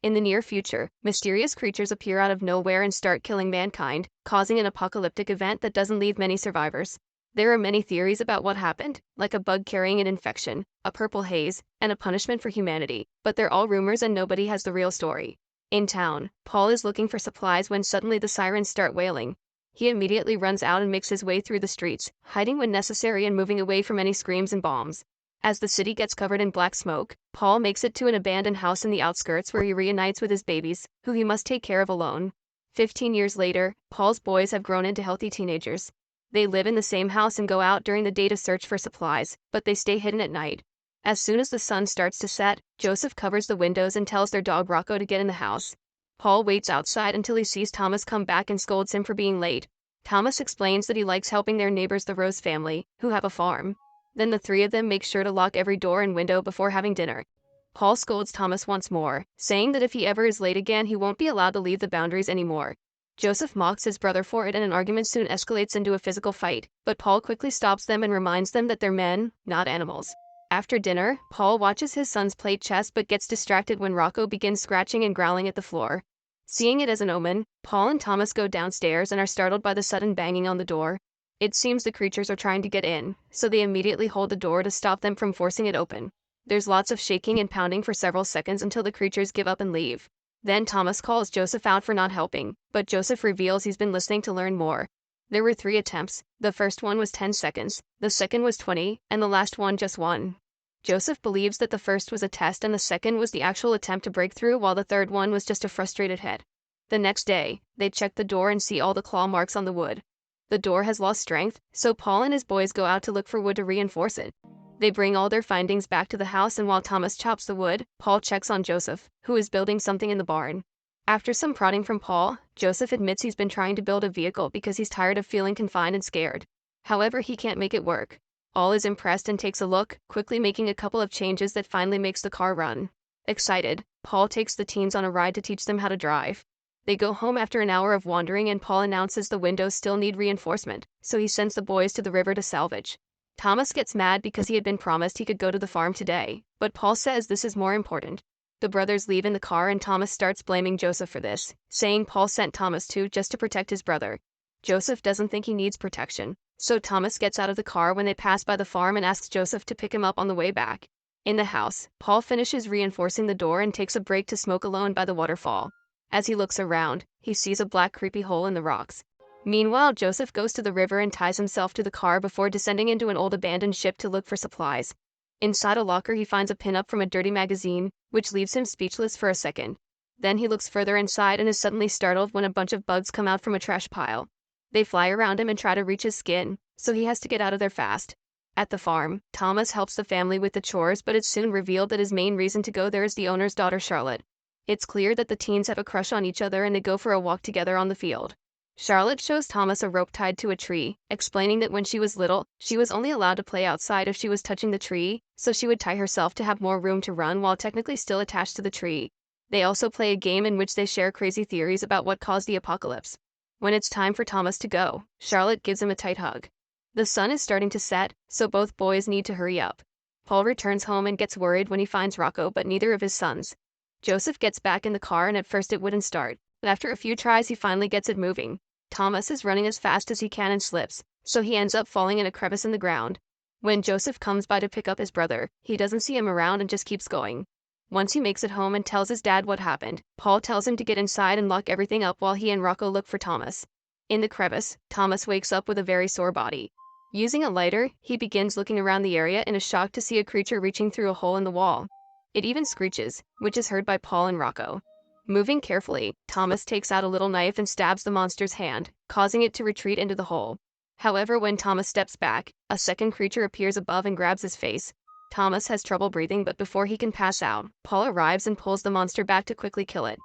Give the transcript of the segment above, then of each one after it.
In the near future, mysterious creatures appear out of nowhere and start killing mankind, causing an apocalyptic event that doesn't leave many survivors. There are many theories about what happened, like a bug carrying an infection, a purple haze, and a punishment for humanity, but they're all rumors and nobody has the real story. In town, Paul is looking for supplies when suddenly the sirens start wailing. He immediately runs out and makes his way through the streets, hiding when necessary and moving away from any screams and bombs. As the city gets covered in black smoke, Paul makes it to an abandoned house in the outskirts where he reunites with his babies, who he must take care of alone. 15 years later, Paul's boys have grown into healthy teenagers. They live in the same house and go out during the day to search for supplies, but they stay hidden at night. As soon as the sun starts to set, Joseph covers the windows and tells their dog Rocco to get in the house. Paul waits outside until he sees Thomas come back and scolds him for being late. Thomas explains that he likes helping their neighbors, the Rose family, who have a farm. Then the three of them make sure to lock every door and window before having dinner. Paul scolds Thomas once more, saying that if he ever is late again he won't be allowed to leave the boundaries anymore. Joseph mocks his brother for it and an argument soon escalates into a physical fight, but Paul quickly stops them and reminds them that they're men, not animals. After dinner, Paul watches his sons play chess but gets distracted when Rocco begins scratching and growling at the floor. Seeing it as an omen, Paul and Thomas go downstairs and are startled by the sudden banging on the door. It seems the creatures are trying to get in, so they immediately hold the door to stop them from forcing it open. There's lots of shaking and pounding for several seconds until the creatures give up and leave. Then Thomas calls Joseph out for not helping, but Joseph reveals he's been listening to learn more. There were 3 attempts. The first one was 10 seconds, the second was 20, and the last one just 1. Joseph believes that the first was a test and the second was the actual attempt to break through, while the third one was just a frustrated head. The next day, they check the door and see all the claw marks on the wood. The door has lost strength, so Paul and his boys go out to look for wood to reinforce it. They bring all their findings back to the house, and while Thomas chops the wood, Paul checks on Joseph, who is building something in the barn. After some prodding from Paul, Joseph admits he's been trying to build a vehicle because he's tired of feeling confined and scared. However, he can't make it work. Paul is impressed and takes a look, quickly making a couple of changes that finally makes the car run. Excited, Paul takes the teens on a ride to teach them how to drive. They go home after an hour of wandering and Paul announces the windows still need reinforcement, so he sends the boys to the river to salvage. Thomas gets mad because he had been promised he could go to the farm today, but Paul says this is more important. The brothers leave in the car and Thomas starts blaming Joseph for this, saying Paul sent Thomas just to protect his brother. Joseph doesn't think he needs protection, so Thomas gets out of the car when they pass by the farm and asks Joseph to pick him up on the way back. In the house, Paul finishes reinforcing the door and takes a break to smoke alone by the waterfall. As he looks around, he sees a black creepy hole in the rocks. Meanwhile, Joseph goes to the river and ties himself to the car before descending into an old abandoned ship to look for supplies. Inside a locker he finds a pin-up from a dirty magazine, which leaves him speechless for a second. Then he looks further inside and is suddenly startled when a bunch of bugs come out from a trash pile. They fly around him and try to reach his skin, so he has to get out of there fast. At the farm, Thomas helps the family with the chores, but it's soon revealed that his main reason to go there is the owner's daughter Charlotte. It's clear that the teens have a crush on each other and they go for a walk together on the field. Charlotte shows Thomas a rope tied to a tree, explaining that when she was little, she was only allowed to play outside if she was touching the tree, so she would tie herself to have more room to run while technically still attached to the tree. They also play a game in which they share crazy theories about what caused the apocalypse. When it's time for Thomas to go, Charlotte gives him a tight hug. The sun is starting to set, so both boys need to hurry up. Paul returns home and gets worried when he finds Rocco, but neither of his sons. Joseph gets back in the car and at first it wouldn't start, but after a few tries he finally gets it moving. Thomas is running as fast as he can and slips, so he ends up falling in a crevice in the ground. When Joseph comes by to pick up his brother, he doesn't see him around and just keeps going. Once he makes it home and tells his dad what happened, Paul tells him to get inside and lock everything up while he and Rocco look for Thomas. In the crevice, Thomas wakes up with a very sore body. Using a lighter, he begins looking around the area in a shock to see a creature reaching through a hole in the wall. It even screeches, which is heard by Paul and Rocco. Moving carefully, Thomas takes out a little knife and stabs the monster's hand, causing it to retreat into the hole. However, when Thomas steps back, a second creature appears above and grabs his face. Thomas has trouble breathing, but before he can pass out, Paul arrives and pulls the monster back to quickly kill it.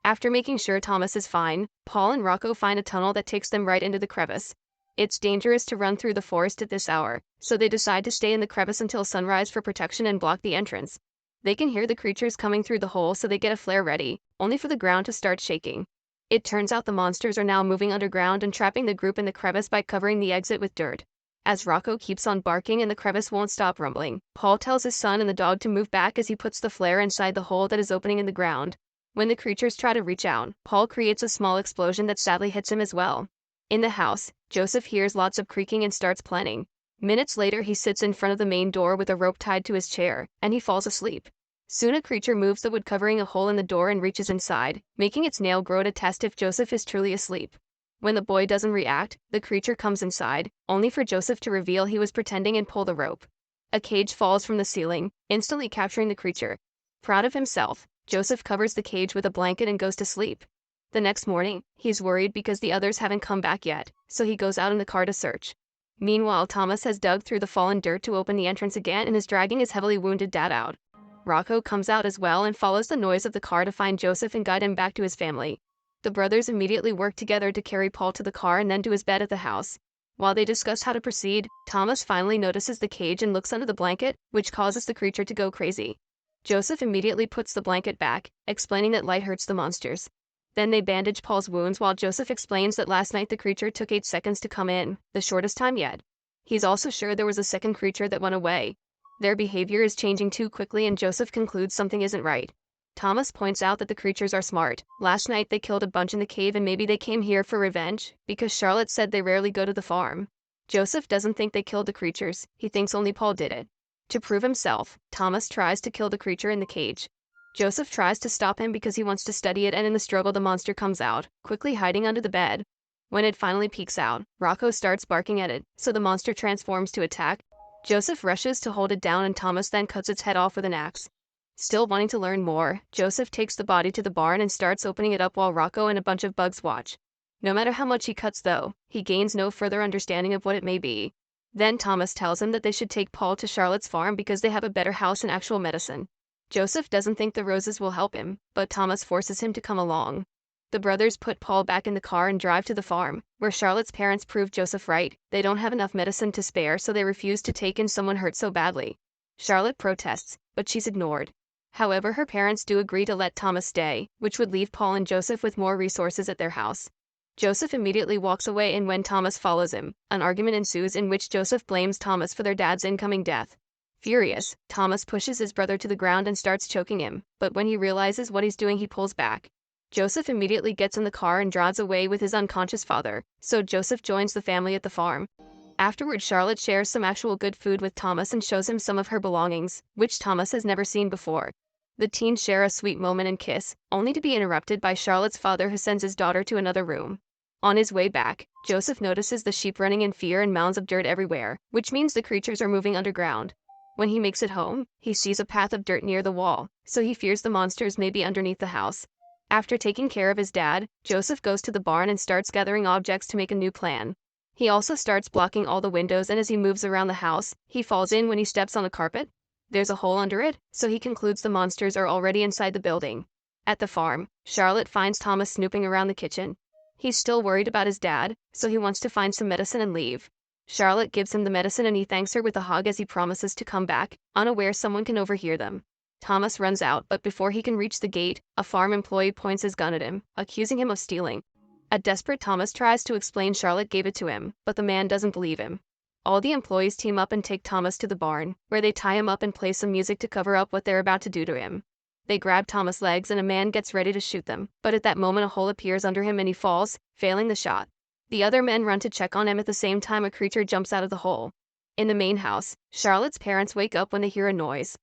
After making sure Thomas is fine, Paul and Rocco find a tunnel that takes them right into the crevice. It's dangerous to run through the forest at this hour, so they decide to stay in the crevice until sunrise for protection and block the entrance. They can hear the creatures coming through the hole, so they get a flare ready, only for the ground to start shaking. It turns out the monsters are now moving underground and trapping the group in the crevice by covering the exit with dirt. As Rocco keeps on barking and the crevice won't stop rumbling, Paul tells his son and the dog to move back as he puts the flare inside the hole that is opening in the ground. When the creatures try to reach out, Paul creates a small explosion that sadly hits him as well. In the house, Joseph hears lots of creaking and starts planning. Minutes later, he sits in front of the main door with a rope tied to his chair, and he falls asleep. Soon a creature moves the wood covering a hole in the door and reaches inside, making its nail grow to test if Joseph is truly asleep. When the boy doesn't react, the creature comes inside, only for Joseph to reveal he was pretending and pull the rope. A cage falls from the ceiling, instantly capturing the creature. Proud of himself, Joseph covers the cage with a blanket and goes to sleep. The next morning, he's worried because the others haven't come back yet, so he goes out in the car to search. Meanwhile, Thomas has dug through the fallen dirt to open the entrance again and is dragging his heavily wounded dad out. Rocco comes out as well and follows the noise of the car to find Joseph and guide him back to his family. The brothers immediately work together to carry Paul to the car and then to his bed at the house. While they discuss how to proceed, Thomas finally notices the cage and looks under the blanket, which causes the creature to go crazy. Joseph immediately puts the blanket back, explaining that light hurts the monsters. Then they bandage Paul's wounds while Joseph explains that last night the creature took 8 seconds to come in, the shortest time yet. He's also sure there was a second creature that went away. Their behavior is changing too quickly and Joseph concludes something isn't right. Thomas points out that the creatures are smart. Last night they killed a bunch in the cave and maybe they came here for revenge, because Charlotte said they rarely go to the farm. Joseph doesn't think they killed the creatures, he thinks only Paul did it. To prove himself, Thomas tries to kill the creature in the cage. Joseph tries to stop him because he wants to study it, and in the struggle the monster comes out, quickly hiding under the bed. When it finally peeks out, Rocco starts barking at it, so the monster transforms to attack. Joseph rushes to hold it down and Thomas then cuts its head off with an axe. Still wanting to learn more, Joseph takes the body to the barn and starts opening it up while Rocco and a bunch of bugs watch. No matter how much he cuts though, he gains no further understanding of what it may be. Then Thomas tells him that they should take Paul to Charlotte's farm because they have a better house and actual medicine. Joseph doesn't think the roses will help him, but Thomas forces him to come along. The brothers put Paul back in the car and drive to the farm, where Charlotte's parents prove Joseph right. They don't have enough medicine to spare, so they refuse to take in someone hurt so badly. Charlotte protests, but she's ignored. However, her parents do agree to let Thomas stay, which would leave Paul and Joseph with more resources at their house. Joseph immediately walks away, and when Thomas follows him, an argument ensues in which Joseph blames Thomas for their dad's incoming death. Furious, Thomas pushes his brother to the ground and starts choking him, but when he realizes what he's doing he pulls back. Joseph immediately gets in the car and drives away with his unconscious father, so Joseph joins the family at the farm. Afterward, Charlotte shares some actual good food with Thomas and shows him some of her belongings, which Thomas has never seen before. The teens share a sweet moment and kiss, only to be interrupted by Charlotte's father, who sends his daughter to another room. On his way back, Joseph notices the sheep running in fear and mounds of dirt everywhere, which means the creatures are moving underground. When he makes it home, he sees a path of dirt near the wall, so he fears the monsters may be underneath the house. After taking care of his dad, Joseph goes to the barn and starts gathering objects to make a new plan. He also starts blocking all the windows, and as he moves around the house, he falls in when he steps on a carpet. There's a hole under it, so he concludes the monsters are already inside the building. At the farm, Charlotte finds Thomas snooping around the kitchen. He's still worried about his dad, so he wants to find some medicine and leave. Charlotte gives him the medicine and he thanks her with a hug as he promises to come back, unaware someone can overhear them. Thomas runs out, but before he can reach the gate, a farm employee points his gun at him, accusing him of stealing. A desperate Thomas tries to explain Charlotte gave it to him, but the man doesn't believe him. All the employees team up and take Thomas to the barn, where they tie him up and play some music to cover up what they're about to do to him. They grab Thomas' legs and a man gets ready to shoot them, but at that moment a hole appears under him and he falls, failing the shot. The other men run to check on him. At the same time, a creature jumps out of the hole. In the main house, Charlotte's parents wake up when they hear a noise.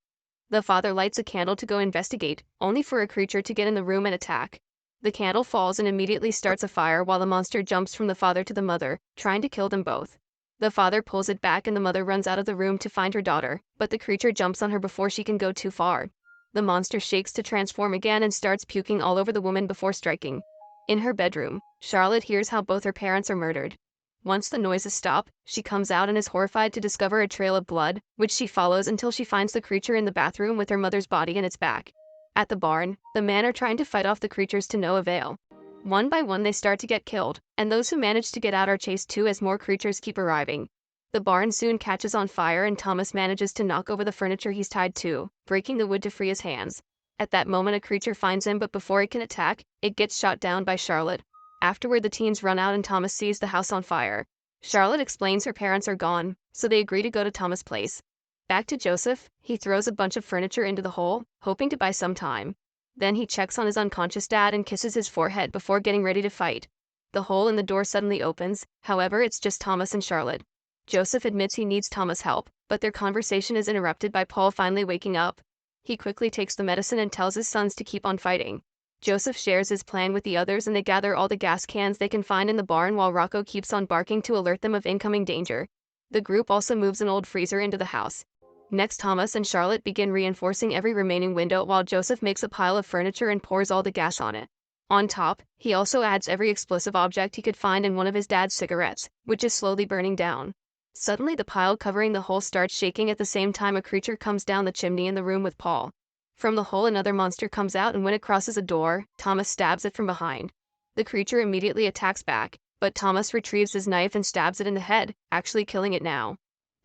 The father lights a candle to go investigate, only for a creature to get in the room and attack. The candle falls and immediately starts a fire while the monster jumps from the father to the mother, trying to kill them both. The father pulls it back and the mother runs out of the room to find her daughter, but the creature jumps on her before she can go too far. The monster shakes to transform again and starts puking all over the woman before striking. In her bedroom, Charlotte hears how both her parents are murdered. Once the noises stop, she comes out and is horrified to discover a trail of blood, which she follows until she finds the creature in the bathroom with her mother's body in its back. At the barn, the men are trying to fight off the creatures to no avail. One by one they start to get killed, and those who manage to get out are chased too as more creatures keep arriving. The barn soon catches on fire and Thomas manages to knock over the furniture he's tied to, breaking the wood to free his hands. At that moment a creature finds him, but before it can attack, it gets shot down by Charlotte. Afterward the teens run out and Thomas sees the house on fire. Charlotte explains her parents are gone, so they agree to go to Thomas' place. Back to Joseph, he throws a bunch of furniture into the hole, hoping to buy some time. Then he checks on his unconscious dad and kisses his forehead before getting ready to fight. The hole in the door suddenly opens, however it's just Thomas and Charlotte. Joseph admits he needs Thomas' help, but their conversation is interrupted by Paul finally waking up. He quickly takes the medicine and tells his sons to keep on fighting. Joseph shares his plan with the others and they gather all the gas cans they can find in the barn while Rocco keeps on barking to alert them of incoming danger. The group also moves an old freezer into the house. Next, Thomas and Charlotte begin reinforcing every remaining window while Joseph makes a pile of furniture and pours all the gas on it. On top, he also adds every explosive object he could find in one of his dad's cigarettes, which is slowly burning down. Suddenly the pile covering the hole starts shaking at the same time a creature comes down the chimney in the room with Paul. From the hole another monster comes out and when it crosses a door, Thomas stabs it from behind. The creature immediately attacks back, but Thomas retrieves his knife and stabs it in the head, actually killing it now.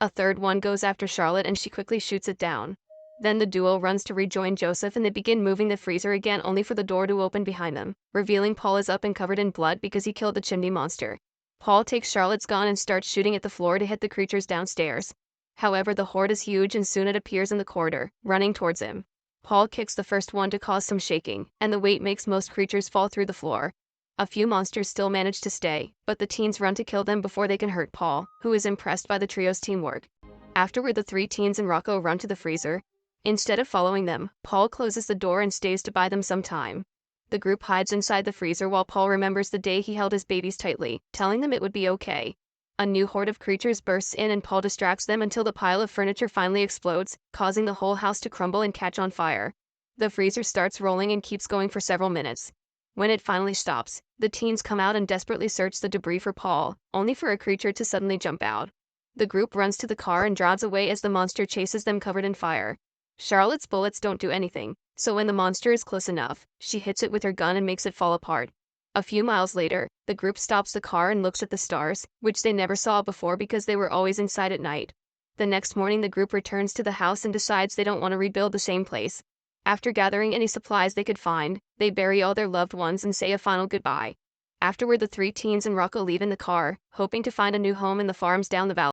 A third one goes after Charlotte and she quickly shoots it down. Then the duo runs to rejoin Joseph and they begin moving the freezer again only for the door to open behind them, revealing Paul is up and covered in blood because he killed the chimney monster. Paul takes Charlotte's gun and starts shooting at the floor to hit the creatures downstairs. However, the horde is huge and soon it appears in the corridor, running towards him. Paul kicks the first one to cause some shaking, and the weight makes most creatures fall through the floor. A few monsters still manage to stay, but the teens run to kill them before they can hurt Paul, who is impressed by the trio's teamwork. Afterward, the three teens and Rocco run to the freezer. Instead of following them, Paul closes the door and stays to buy them some time. The group hides inside the freezer while Paul remembers the day he held his babies tightly, telling them it would be okay. A new horde of creatures bursts in and Paul distracts them until the pile of furniture finally explodes, causing the whole house to crumble and catch on fire. The freezer starts rolling and keeps going for several minutes. When it finally stops, the teens come out and desperately search the debris for Paul, only for a creature to suddenly jump out. The group runs to the car and drives away as the monster chases them covered in fire. Charlotte's bullets don't do anything, so when the monster is close enough, she hits it with her gun and makes it fall apart. A few miles later, the group stops the car and looks at the stars, which they never saw before because they were always inside at night. The next morning the group returns to the house and decides they don't want to rebuild the same place. After gathering any supplies they could find, they bury all their loved ones and say a final goodbye. Afterward, the three teens and Rocco leave in the car, hoping to find a new home in the farms down the valley.